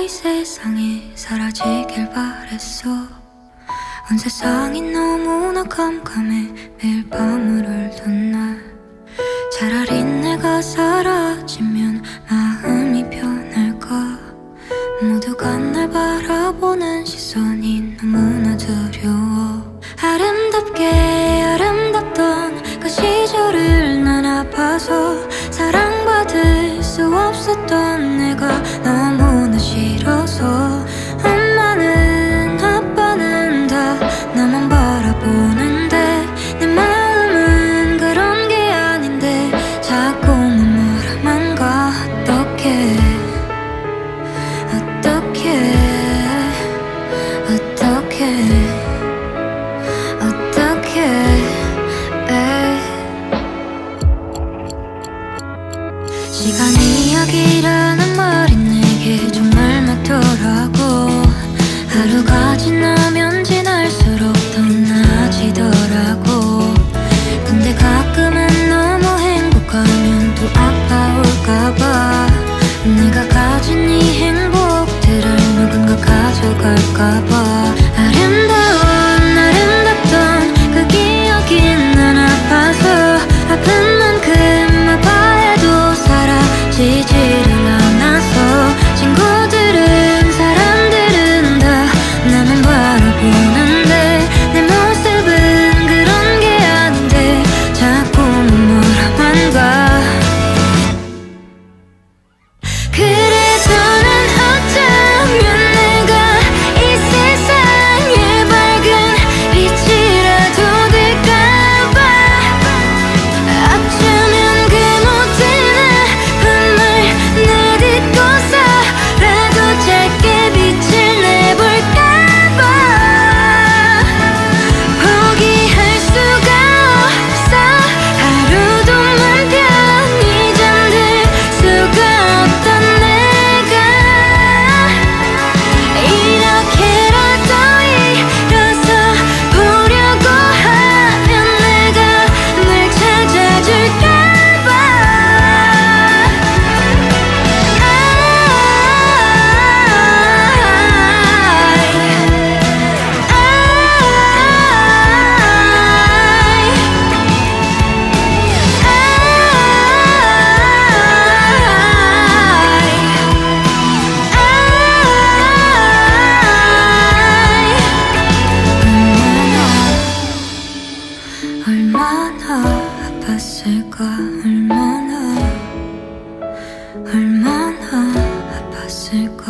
이 세상에 사라지길 바랬어. 온 세상이 너무나 깜깜해. 매일 밤을 울던 날, 차라리 내가 사라지면 마음이 편할까. 모두가 날 바라보는 시선이 너무나 두려워. 아름답게 아름답던 그 시절을 난 아파서 사랑받을 수 없었던 내가 너무나 싫어서. 엄마는 아빠는 다 나만 바라보는데 내 마음은 그런 게 아닌데 자꾸만 뭐라만 가. 어떡해 어떡해 시간 이야기라는 말이 내게 정말 맞더라고. 하루가 지나면 지날수록 더 나아지더라고. 근데 가끔은 너무 행복하면 또 아파올까봐. 내가 가진 이 행복들을 누군가 가져갈까봐. 아름다운 아름답던 그 기억이 난 아파서 아픈 만큼 아파해도 사라지지를 않아서. 친구들은 사람들은 다 나만 바라보는데 내 모습은 그런 게 아닌데 자꾸만 뭐라만 가. 그래서 난 어쩌면 내가 이 세상에 밝은 빛이라도 될까봐. 어쩌면 그 모든 아픔을 내딛고서라도 짧게 빛을 내볼까봐. 포기할 수가 없어. 하루도 맘 편히 잠들 수가 없던 내가 이렇게라도 일어서 보려고 하면 내가 널 찾아줄까봐. 얼마나 아팠을까. 얼마나 아팠을까.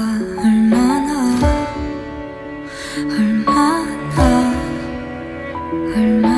얼마나